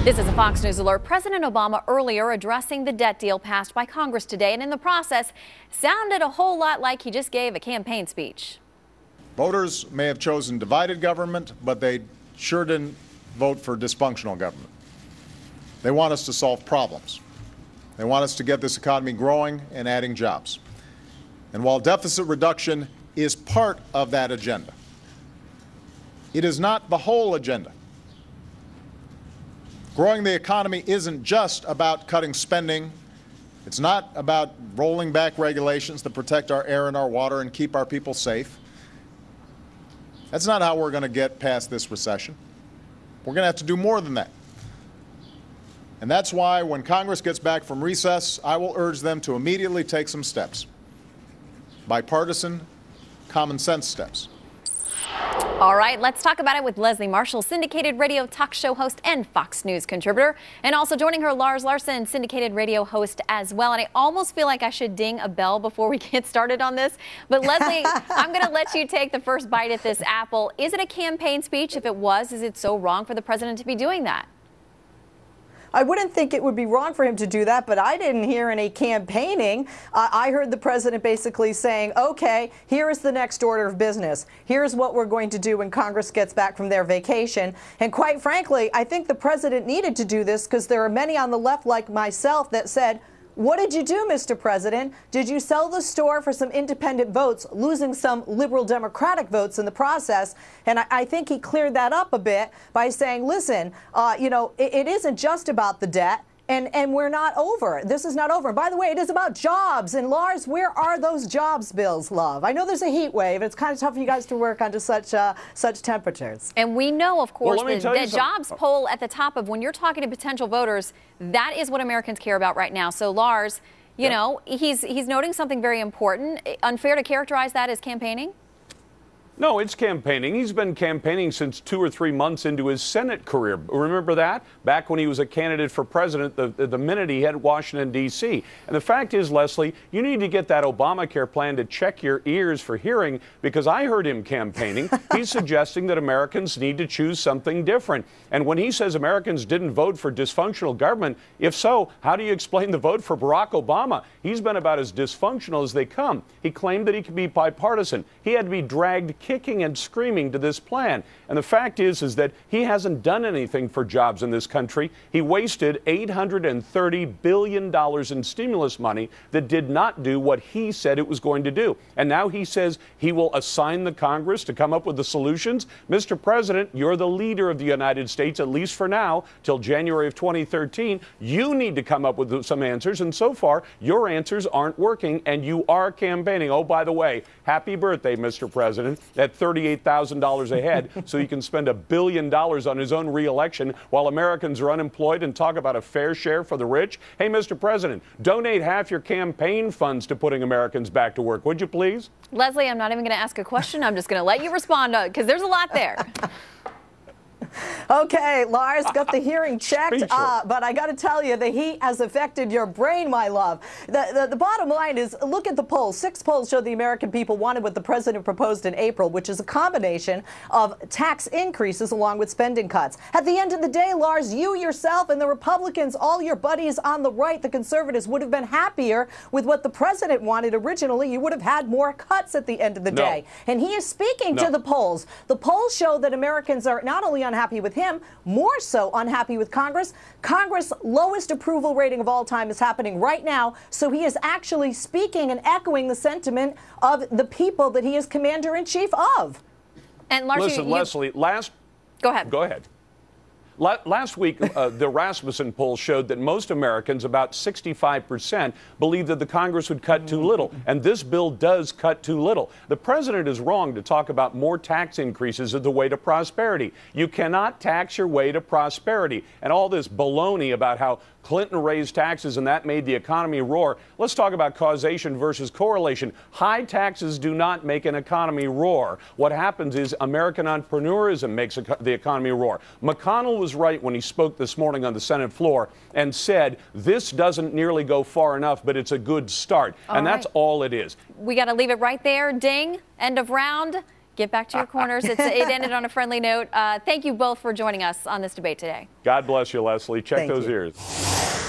This is a Fox News alert. President Obama earlier addressing the debt deal passed by Congress today, and in the process sounded a whole lot like he just gave a campaign speech. Voters may have chosen divided government, but they sure didn't vote for dysfunctional government. They want us to solve problems. They want us to get this economy growing and adding jobs. And while deficit reduction is part of that agenda, it is not the whole agenda. Growing the economy isn't just about cutting spending. It's not about rolling back regulations that protect our air and our water and keep our people safe. That's not how we're going to get past this recession. We're going to have to do more than that. And that's why when Congress gets back from recess, I will urge them to immediately take some steps. Bipartisan, common sense steps. All right, let's talk about it with Leslie Marshall, syndicated radio talk show host and Fox News contributor. And also joining her, Lars Larson, syndicated radio host as well. And I almost feel like I should ding a bell before we get started on this. But Leslie, I'm going to let you take the first bite at this apple. Is it a campaign speech? If it was, is it so wrong for the president to be doing that? I wouldn't think it would be wrong for him to do that, but I didn't hear any campaigning. I heard the president basically saying, okay, here is the next order of business. Here's what we're going to do when Congress gets back from their vacation. And quite frankly, I think the president needed to do this because there are many on the left like myself that said, what did you do, Mr. President? Did you sell the store for some independent votes, losing some liberal Democratic votes in the process? And I think he cleared that up a bit by saying, listen, it isn't just about the debt. And we're not over. This is not over. And by the way, it is about jobs. And Lars, where are those jobs bills, love? I know there's a heat wave. It's kind of tough for you guys to work under such temperatures. And we know, of course, the jobs poll at the top of when you're talking to potential voters, that is what Americans care about right now. So, Lars, you know, he's noting something very important. Unfair to characterize that as campaigning? No, it's campaigning. He's been campaigning since 2 or 3 months into his Senate career. Remember that? Back when he was a candidate for president, the minute he had Washington, D.C. And the fact is, Leslie, you need to get that Obamacare plan to check your ears for hearing, because I heard him campaigning. He's suggesting that Americans need to choose something different. And when he says Americans didn't vote for dysfunctional government, if so, how do you explain the vote for Barack Obama? He's been about as dysfunctional as they come. He claimed that he could be bipartisan. He had to be dragged kicking and screaming to this plan. And the fact is that he hasn't done anything for jobs in this country. He wasted $830 billion in stimulus money that did not do what he said it was going to do. And now he says he will assign the Congress to come up with the solutions. Mr. President, you're the leader of the United States, at least for now, till January of 2013. You need to come up with some answers. And so far, your answers aren't working, and you are campaigning. Oh, by the way, happy birthday, Mr. President, at $38,000 a head, so he can spend $1 billion on his own re-election while Americans are unemployed and talk about a fair share for the rich. Hey, Mr. President, donate half your campaign funds to putting Americans back to work, would you please? Leslie, I'm not even going to ask a question. I'm just going to let you respond, because there's a lot there. Okay, Lars, got the hearing checked, but I got to tell you, the heat has affected your brain, my love. The bottom line is, look at the polls. 6 polls show the American people wanted what the president proposed in April, which is a combination of tax increases along with spending cuts. At the end of the day, Lars, you yourself and the Republicans, all your buddies on the right, the conservatives, would have been happier with what the president wanted originally. You would have had more cuts at the end of the day. And he is speaking to the polls. The polls show that Americans are not only unhappy with him, more so unhappy with Congress. Congress' lowest approval rating of all time is happening right now, so he is actually speaking and echoing the sentiment of the people that he is commander-in-chief of. And Lars, listen, Leslie, Go ahead. Go ahead. Last week, the Rasmussen poll showed that most Americans, about 65%, believe that the Congress would cut too little. And this bill does cut too little. The president is wrong to talk about more tax increases as the way to prosperity. You cannot tax your way to prosperity. And all this baloney about how Clinton raised taxes and that made the economy roar. Let's talk about causation versus correlation. High taxes do not make an economy roar. What happens is American entrepreneurism makes the economy roar. McConnell was right when he spoke this morning on the Senate floor and said this doesn't nearly go far enough, but it's a good start. And that's all it is. We got to leave it right there. Ding. End of round. Get back to your corners. It ended on a friendly note. Thank you both for joining us on this debate today. God bless you, Leslie. Check Thank those you. ears.